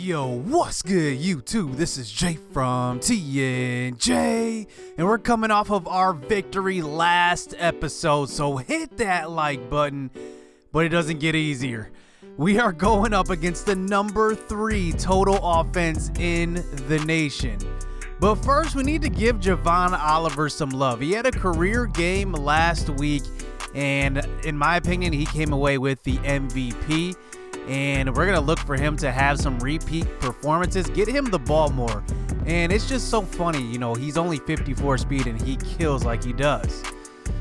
Yo, what's good YouTube? This is Jay from TNJ, and we're coming off of our victory last episode, so hit that like button, but it doesn't get easier. We are going up against the number 3 total offense in the nation. But first, we need to give Javon Oliver some love. He had a career game last week, and in my opinion, he came away with the MVP. And we're going to look for him to have some repeat performances, get him the ball more. And it's just so funny, you know, he's only 54 speed and he kills like he does.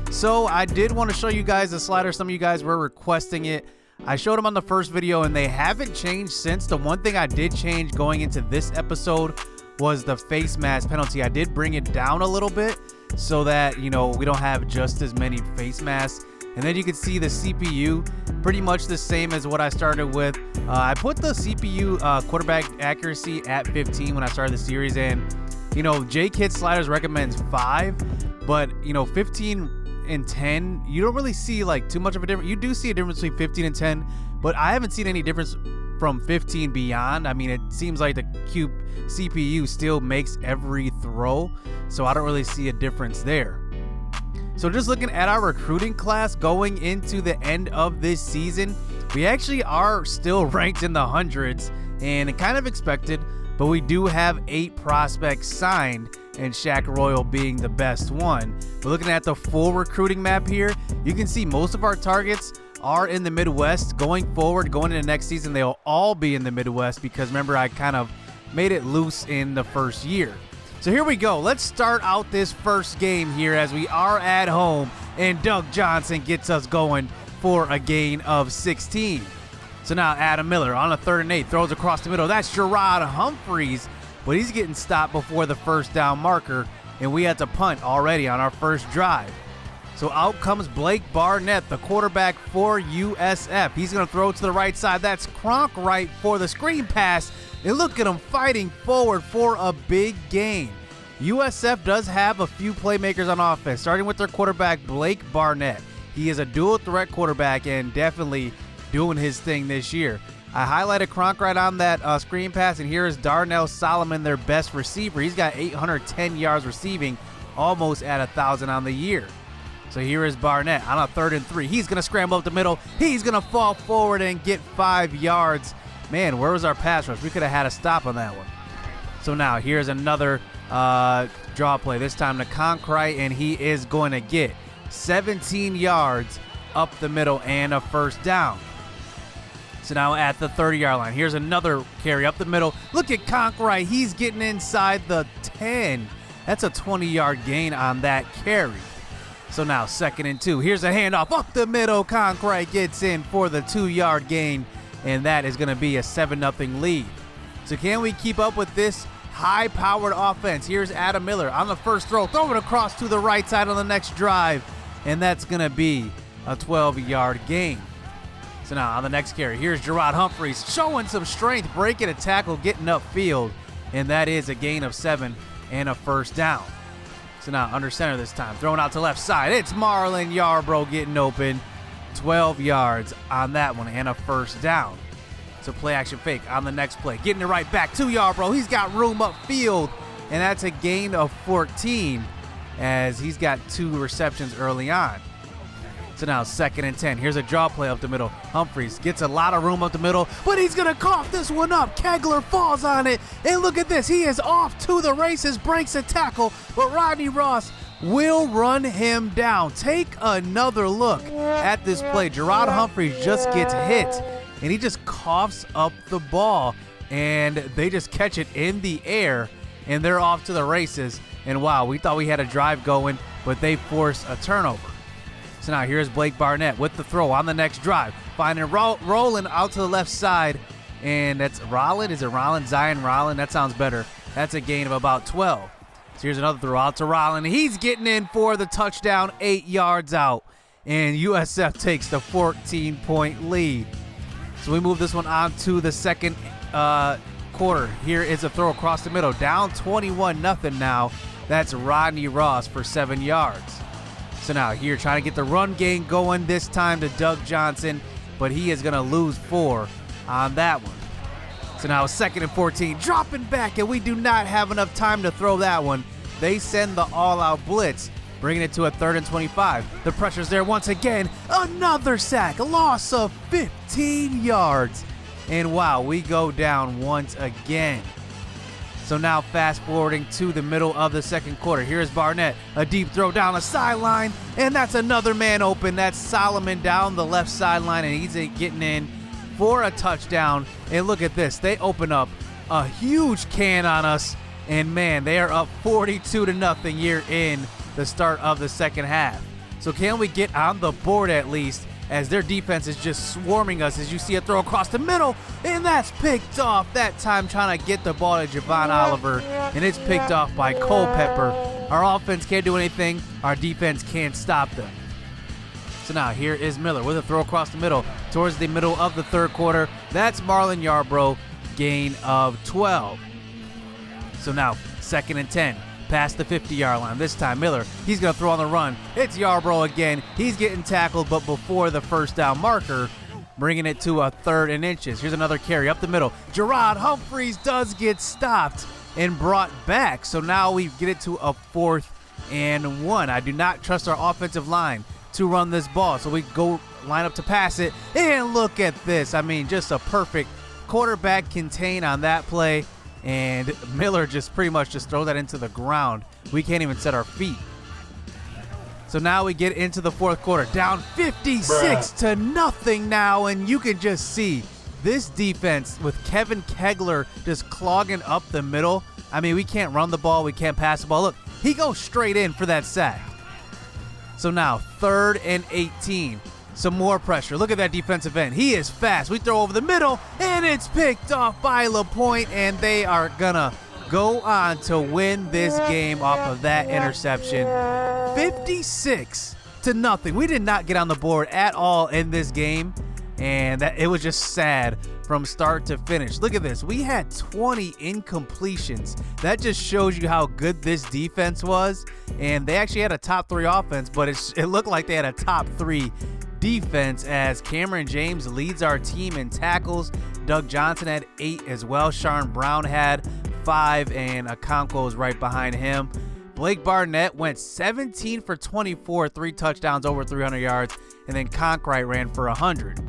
So I did want to show you guys the slider. Some of you guys were requesting it. I showed them on the first video and they haven't changed since. The one thing I did change going into this episode was the face mask penalty. I did bring it down a little bit so that, you know, we don't have just as many face masks. And then you can see the CPU pretty much the same as what I started with. I put the CPU quarterback accuracy at 15 when I started the series, and you know, J-Kid Sliders recommends 5, but you know, 15 and 10, you don't really see like too much of a difference. You do see a difference between 15 and 10, but I haven't seen any difference from 15 beyond. I mean, it seems like the Cube CPU still makes every throw, so I don't really see a difference there. So just looking at our recruiting class going into the end of this season, we actually are still ranked in the hundreds, and kind of expected, but we do have 8 prospects signed, and Shaq Royal being the best one. But looking at the full recruiting map here, you can see most of our targets are in the Midwest. Going forward, going into next season, they'll all be in the Midwest because remember, I kind of made it loose in the first year. So here we go. Let's start out this first game here as we are at home, and Doug Johnson gets us going for a gain of 16. So now Adam Miller on a 3rd and 8 throws across the middle. That's Gerard Humphreys, but he's getting stopped before the first down marker, and we had to punt already on our first drive. So out comes Blake Barnett, the quarterback for USF. He's going to throw to the right side. That's Kronk right for the screen pass. And look at him fighting forward for a big gain. USF does have a few playmakers on offense, starting with their quarterback, Blake Barnett. He is a dual threat quarterback and definitely doing his thing this year. I highlighted Kronk right on that screen pass, and here is Darnell Solomon, their best receiver. He's got 810 yards receiving, almost at 1,000 on the year. So here is Barnett on a 3rd and 3. He's going to scramble up the middle. He's going to fall forward and get 5 yards. Man, where was our pass rush? We could have had a stop on that one. So now here's another draw play, this time to Concrete, and he is going to get 17 yards up the middle and a first down. So now at the 30-yard line, here's another carry up the middle. Look at Concrete. He's getting inside the 10. That's a 20-yard gain on that carry. So now 2nd and 2. Here's a handoff up the middle. Concrete gets in for the 2-yard gain, and that is going to be a 7-0 lead. So can we keep up with this high-powered offense? Here's Adam Miller on the first throw. Throw it across to the right side on the next drive, and that's going to be a 12-yard gain. So now on the next carry, here's Gerard Humphreys showing some strength, breaking a tackle, getting upfield, and that is a gain of 7 and a first down. So now under center this time, throwing out to left side. It's Marlon Yarbrough getting open. 12 yards on that one and a first down. So play action fake on the next play. Getting it right back to Yarbrough. He's got room upfield, and that's a gain of 14 as he's got 2 receptions early on. So now 2nd and 10. Here's a draw play up the middle. Humphreys gets a lot of room up the middle, but he's going to cough this one up. Kegler falls on it, and look at this. He is off to the races, breaks a tackle, but Rodney Ross will run him down. Take another look at this play. Gerard Humphreys just gets hit, and he just coughs up the ball, and they just catch it in the air, and they're off to the races. And wow, we thought we had a drive going, but they force a turnover. So now here's Blake Barnett with the throw on the next drive. Finding Roland out to the left side, and that's Rollin. Is it Rollin? Zion Rollin? That sounds better. That's a gain of about 12. So here's another throw out to Rollin. He's getting in for the touchdown, 8 yards out, and USF takes the 14-point lead. So we move this one on to the second quarter. Here is a throw across the middle, down 21-0 now. That's Rodney Ross for 7 yards. So now here trying to get the run game going this time to Doug Johnson, but he is going to lose 4 on that one. So now 2nd and 14, dropping back, and we do not have enough time to throw that one. They send the all-out blitz, bringing it to a 3rd and 25. The pressure's there once again. Another sack, a loss of 15 yards. And wow, we go down once again. So now fast forwarding to the middle of the 2nd quarter. Here's Barnett, a deep throw down the sideline, and that's another man open. That's Solomon down the left sideline, and he's getting in for a touchdown. And look at this, they open up a huge can on us, and man, they are up 42-0 here in the start of the 2nd half. So can we get on the board at least, as their defense is just swarming us, as you see a throw across the middle, and that's picked off, that time trying to get the ball to Javon Oliver, and it's picked off by Culpepper. Our offense can't do anything, our defense can't stop them. So now here is Miller with a throw across the middle towards the middle of the 3rd quarter. That's Marlon Yarbrough, gain of 12. So now 2nd and 10. Past the 50-yard line. This time Miller, he's going to throw on the run. It's Yarbrough again. He's getting tackled, but before the first down marker, bringing it to a 3rd and inches. Here's another carry up the middle. Gerard Humphreys does get stopped and brought back. So now we get it to a 4th and 1. I do not trust our offensive line to run this ball. So we go line up to pass it. And look at this. I mean, just a perfect quarterback contain on that play. And Miller just pretty much just throws that into the ground. We can't even set our feet. So now we get into the 4th quarter, down 56-0 now, and you can just see this defense with Kevin Kegler just clogging up the middle. I mean, we can't run the ball, we can't pass the ball. Look, he goes straight in for that sack. So now 3rd and 18. Some more pressure. Look at that defensive end. He is fast. We throw over the middle, and it's picked off by LaPointe, and they are going to go on to win this game off of that interception. 56-0. We did not get on the board at all in this game, and it was just sad from start to finish. Look at this. We had 20 incompletions. That just shows you how good this defense was, and they actually had a top 3 offense, but it looked like they had a top 3 defense, as Cameron James leads our team in tackles. Doug Johnson had 8 as well. Sean Brown had 5, and Okonkwo is right behind him. Blake Barnett went 17 for 24, 3 touchdowns, over 300 yards, and then Conkright ran for 100.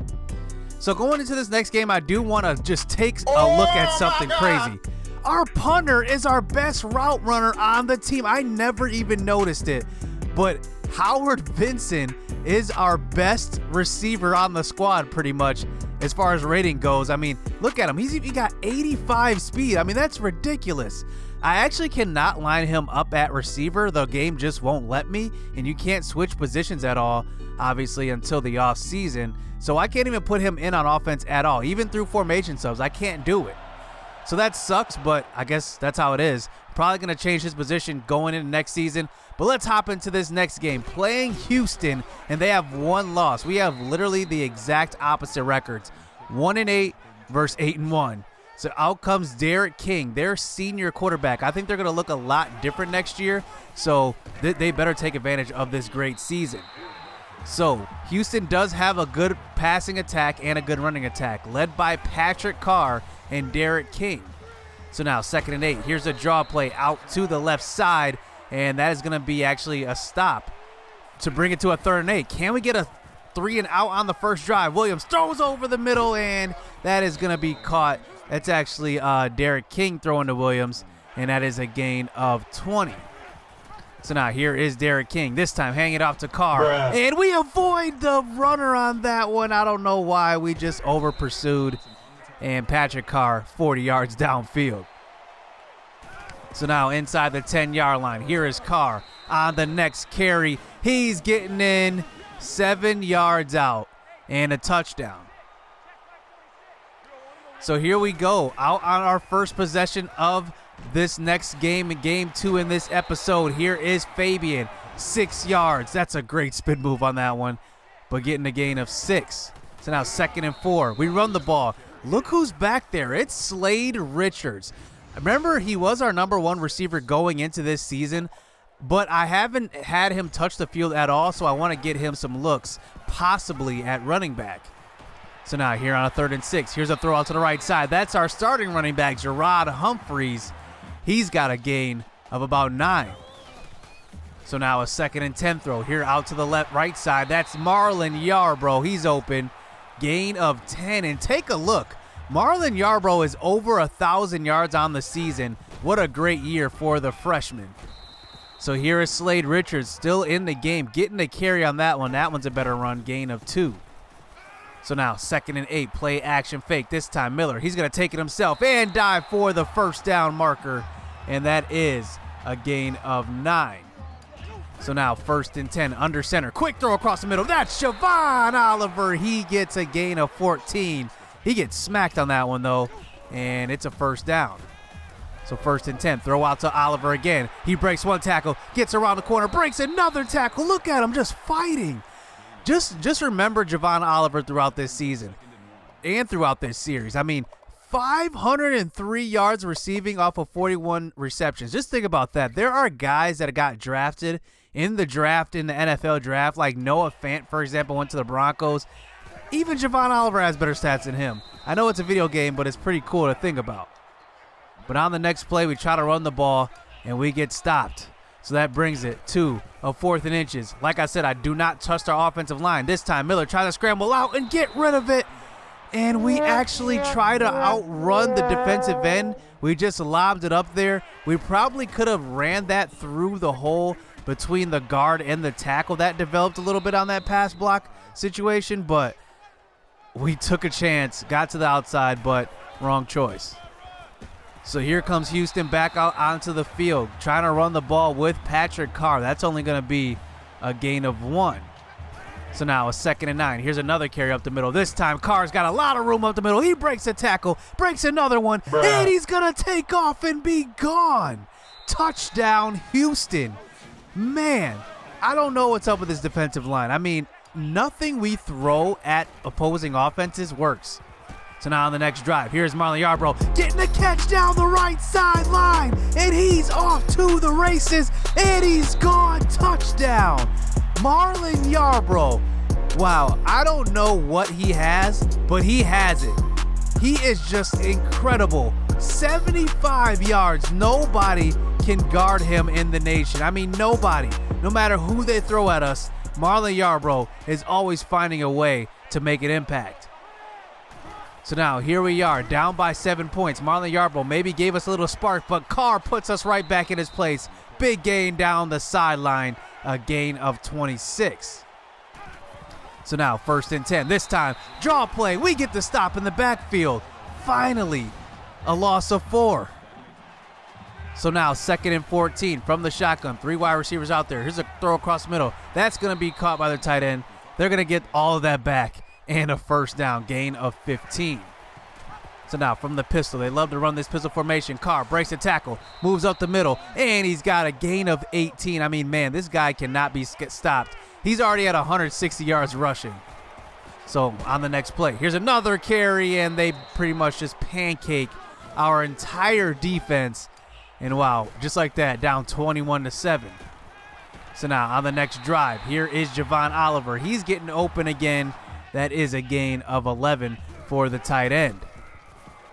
So going into this next game, I do want to just take a look at something crazy. Our punter is our best route runner on the team. I never even noticed it, but Howard Vinson is our best receiver on the squad pretty much as far as rating goes. I mean, look at him. He got 85 speed. I mean, that's ridiculous. I actually cannot line him up at receiver. The game just won't let me, and you can't switch positions at all, obviously, until the off season. So I can't even put him in on offense at all. Even through formation subs, I can't do it. So that sucks, but I guess that's how it is. Probably going to change his position going into next season. But let's hop into this next game. Playing Houston, and they have 1 loss. We have literally the exact opposite records. 1-8 versus 8-1. So out comes Derek King, their senior quarterback. I think they're going to look a lot different next year, so they better take advantage of this great season. So Houston does have a good passing attack and a good running attack, led by Patrick Carr and Derek King. So now 2nd and 8. Here's a draw play out to the left side, and that is going to be actually a stop to bring it to a 3rd and 8. Can we get a 3 and out on the first drive? Williams throws over the middle, and that is going to be caught. That's actually Derek King throwing to Williams, and that is a gain of 20. So now here is Derek King, this time hanging it off to Carr. And we avoid the runner on that one. I don't know why. We just over pursued, and Patrick Carr 40 yards downfield. So now inside the 10-yard line, here is Carr on the next carry. He's getting in 7 yards out and a touchdown. So here we go, out on our first possession of this next game, game 2 in this episode. Here is Fabian, 6 yards. That's a great spin move on that one, but getting a gain of 6. So now 2nd and 4. We run the ball. Look who's back there. It's Slade Richards. Remember, he was our number 1 receiver going into this season, but I haven't had him touch the field at all, so I want to get him some looks, possibly at running back. So now here on a 3rd and 6, here's a throw out to the right side. That's our starting running back, Gerard Humphreys. He's got a gain of about 9. So now a 2nd and 10 throw here out to the right side. That's Marlon Yarbrough. He's open. Gain of 10. And take a look. Marlon Yarbrough is over 1,000 yards on the season. What a great year for the freshman. So here is Slade Richards still in the game, getting a carry on that one. That one's a better run, gain of 2. So now 2nd and 8, play action fake. This time Miller, he's going to take it himself and dive for the first down marker. And that is a gain of 9. So now 1st and 10, under center. Quick throw across the middle. That's Javon Oliver. He gets a gain of 14. He gets smacked on that one, though, and it's a first down. So 1st and 10, throw out to Oliver again. He breaks one tackle, gets around the corner, breaks another tackle. Look at him just fighting. Just remember Javon Oliver throughout this season and throughout this series. I mean, 503 yards receiving off of 41 receptions. Just think about that. There are guys that got drafted in the NFL draft, like Noah Fant, for example, went to the Broncos. Even Javon Oliver has better stats than him. I know it's a video game, but it's pretty cool to think about. But on the next play, we try to run the ball, and we get stopped. So that brings it to a 4th and inches. Like I said, I do not trust our offensive line. This time, Miller tries to scramble out and get rid of it. And we actually try to outrun the defensive end. We just lobbed it up there. We probably could have ran that through the hole between the guard and the tackle. That developed a little bit on that pass block situation, but we took a chance, got to the outside, but wrong choice. So here comes Houston back out onto the field, trying to run the ball with Patrick Carr. That's only going to be a gain of 1. So now a 2nd and 9. Here's another carry up the middle. This time Carr's got a lot of room up the middle. He breaks a tackle, breaks another one, and he's going to take off and be gone. Touchdown, Houston. Man, I don't know what's up with this defensive line. I mean, nothing we throw at opposing offenses works. So now on the next drive, here's Marlon Yarbrough getting a catch down the right sideline, and he's off to the races, and he's gone. Touchdown, Marlon Yarbrough. Wow, I don't know what he has, but he has it. He is just incredible. 75 yards. Nobody can guard him in the nation. I mean, nobody. No matter who they throw at us, Marlon Yarbrough is always finding a way to make an impact. So now here we are, down by 7 points. Marlon Yarbrough maybe gave us a little spark, but Carr puts us right back in his place. Big gain down the sideline, a gain of 26. So now 1st and 10. This time, draw play. We get the stop in the backfield. Finally, a loss of 4. So now 2nd and 14 from the shotgun. 3 wide receivers out there. Here's a throw across the middle. That's going to be caught by the tight end. They're going to get all of that back. And a first down, gain of 15. So now from the pistol, they love to run this pistol formation. Carr breaks a tackle, moves up the middle, and he's got a gain of 18. I mean, man, this guy cannot be stopped. He's already at 160 yards rushing. So on the next play, here's another carry, and they pretty much just pancake our entire defense. And wow, just like that, down 21-7. So now on the next drive, here is Javon Oliver. He's getting open again. That is a gain of 11 for the tight end.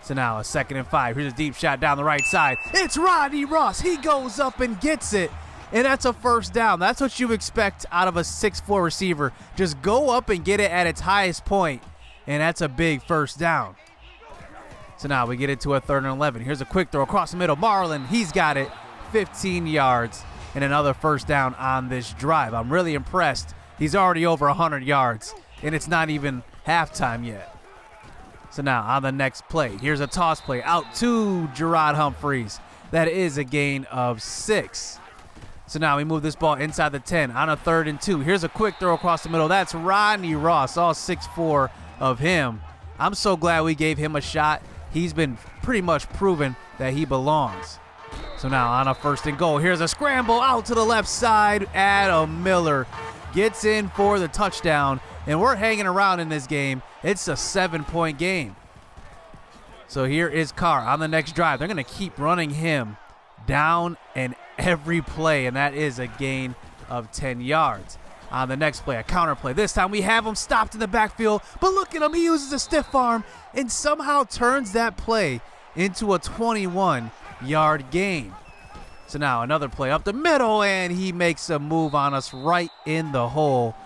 So now a 2nd and 5. Here's a deep shot down the right side. It's Rodney Ross. He goes up and gets it. And that's a first down. That's what you expect out of a 6'4 receiver. Just go up and get it at its highest point. And that's a big first down. So now we get into a 3rd and 11. Here's a quick throw across the middle. Marlon, he's got it. 15 yards and another first down on this drive. I'm really impressed. He's already over 100 yards. And it's not even halftime yet. So now on the next play, here's a toss play out to Gerard Humphreys. That is a gain of 6. So now we move this ball inside the 10 on a 3rd and 2. Here's a quick throw across the middle. That's Rodney Ross, all 6'4 of him. I'm so glad we gave him a shot. He's been pretty much proven that he belongs. So now on a 1st and goal, here's a scramble out to the left side. Adam Miller gets in for the touchdown. And we're hanging around in this game. It's a 7-point game. So here is Carr on the next drive. They're going to keep running him down and every play, and that is a gain of 10 yards. On the next play, a counter play. This time we have him stopped in the backfield, but look at him. He uses a stiff arm and somehow turns that play into a 21-yard gain. So now another play up the middle, and he makes a move on us right in the hole.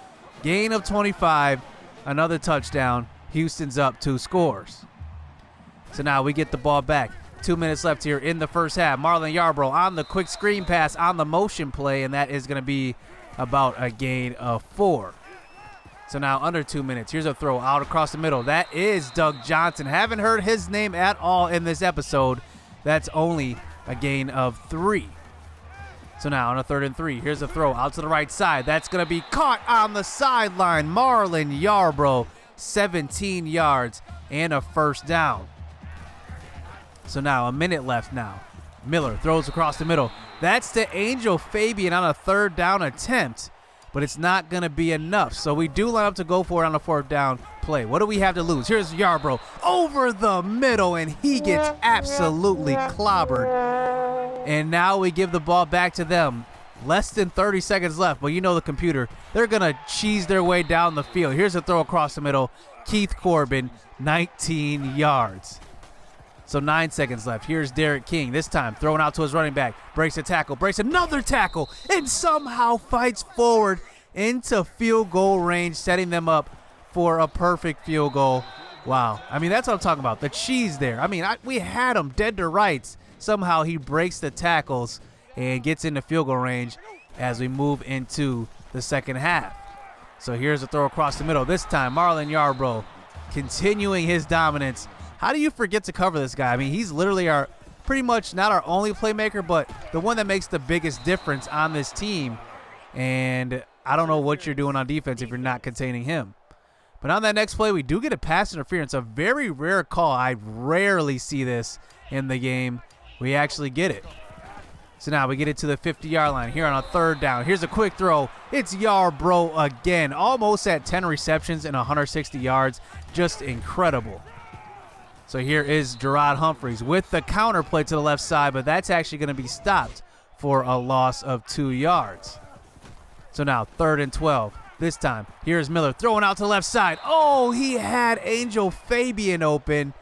Gain of 25, another touchdown. Houston's up 2 scores. So now we get the ball back. 2 minutes left here in the first half. Marlon Yarbrough on the quick screen pass on the motion play, and that is going to be about a gain of 4. So now under 2 minutes. Here's a throw out across the middle. That is Doug Johnson. Haven't heard his name at all in this episode. That's only a gain of 3. So now on a 3rd and 3. Here's a throw out to the right side. That's going to be caught on the sideline. Marlon Yarbrough, 17 yards and a first down. So now a minute left now. Miller throws across the middle. That's to Angel Fabian on a 3rd down attempt, but it's not going to be enough. So we do line up to go for it on a 4th down play. What do we have to lose? Here's Yarbrough over the middle, and he gets absolutely clobbered. And now we give the ball back to them. Less than 30 seconds left, but you know the computer. They're going to cheese their way down the field. Here's a throw across the middle. Keith Corbin, 19 yards. So 9 seconds left. Here's Derek King. This time throwing out to his running back. Breaks a tackle. Breaks another tackle. And somehow fights forward into field goal range, setting them up for a perfect field goal. Wow. I mean, that's what I'm talking about. The cheese there. I mean, we had him dead to rights. Somehow he breaks the tackles and gets into field goal range as we move into the second half. So here's a throw across the middle. This time Marlon Yarbrough continuing his dominance. How do you forget to cover this guy? I mean, he's literally pretty much not our only playmaker, but the one that makes the biggest difference on this team. And I don't know what you're doing on defense if you're not containing him. But on that next play, we do get a pass interference, a very rare call. I rarely see this in the game. We actually get it. So now we get it to the 50-yard line here on a 3rd down. Here's a quick throw. It's Yarbrough again, almost at 10 receptions and 160 yards. Just incredible. So here is Gerard Humphreys with the counter play to the left side, but that's actually going to be stopped for a loss of 2 yards. So now 3rd and 12. This time, here's Miller throwing out to the left side. Oh, he had Angel Fabian open,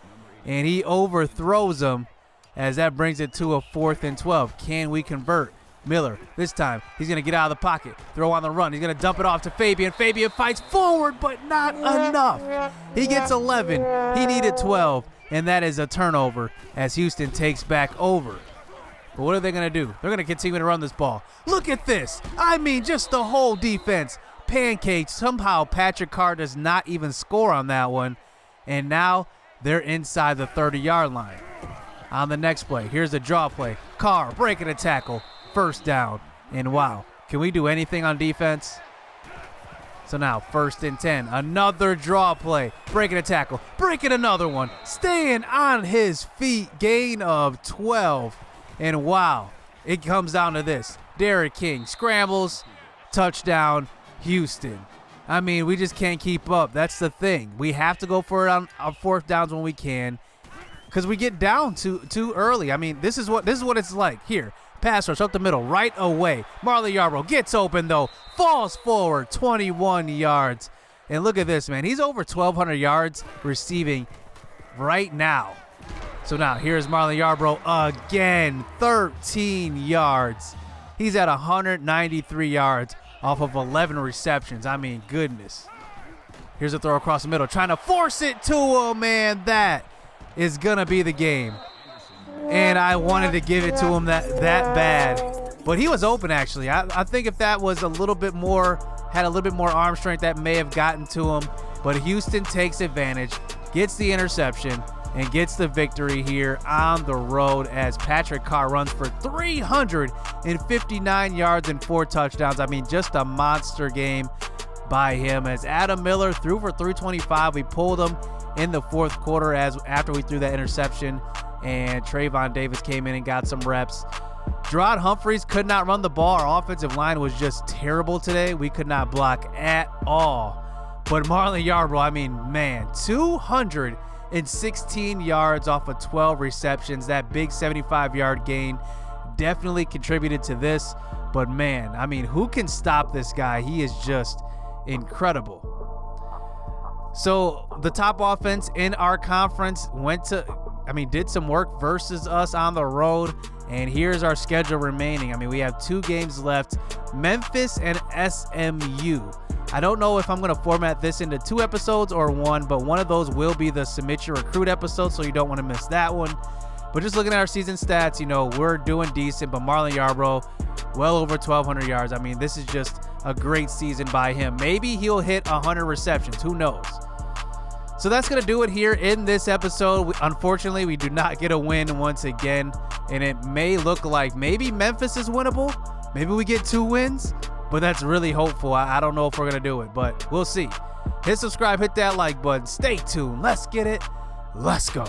and he overthrows him as that brings it to a 4th and 12. Can we convert? Miller, this time, he's going to get out of the pocket, throw on the run. He's going to dump it off to Fabian. Fabian fights forward, but not enough. He gets 11. He needed 12. And that is a turnover as Houston takes back over. But what are they going to do? They're going to continue to run this ball. Look at this. I mean, just the whole defense. Pancakes. Somehow Patrick Carr does not even score on that one. And now they're inside the 30-yard line. On the next play, here's a draw play. Carr breaking a tackle. 1st down. And wow, can we do anything on defense? So now 1st and 10, another draw play, breaking a tackle, breaking another one, staying on his feet, gain of 12. And wow, it comes down to this. Derek King scrambles, touchdown, Houston. I mean, we just can't keep up. That's the thing. We have to go for it on 4th downs when we can because we get down too early. I mean, this is what it's like. Here, pass rush up the middle right away. Marlon Yarbrough gets open, though, falls forward 21 yards. And look at this, man. He's over 1,200 yards receiving right now. So now here's Marlon Yarbrough again, 13 yards. He's at 193 yards off of 11 receptions. I mean, goodness. Here's a throw across the middle, trying to force it to him, man. That is going to be the game. And I wanted to give it to him that bad. But he was open, actually. I think if that was a little bit more, had a little bit more arm strength, that may have gotten to him. But Houston takes advantage, gets the interception, and gets the victory here on the road as Patrick Carr runs for 359 yards and 4 touchdowns. I mean, just a monster game by him as Adam Miller threw for 325. We pulled him in the 4th quarter after we threw that interception, and Trayvon Davis came in and got some reps. Gerard Humphreys could not run the ball. Our offensive line was just terrible today. We could not block at all. But Marlon Yarbrough, I mean, man, 216 yards off of 12 receptions. That big 75-yard gain definitely contributed to this. But man, I mean, who can stop this guy? He is just incredible. So the top offense in our conference did some work versus us on the road. And here's our schedule remaining. I mean, we have 2 games left, Memphis and SMU. I don't know if I'm going to format this into 2 episodes or 1, but one of those will be the Submit Your Recruit episode, so you don't want to miss that one. But just looking at our season stats, we're doing decent, but Marlon Yarbrough, well over 1,200 yards. I mean, this is just a great season by him. Maybe he'll hit 100 receptions. Who knows? So that's going to do it here in this episode. Unfortunately, we do not get a win once again, and it may look like maybe Memphis is winnable. Maybe we get 2 wins, but that's really hopeful. I don't know if we're going to do it, but we'll see. Hit subscribe, hit that like button. Stay tuned. Let's get it. Let's go.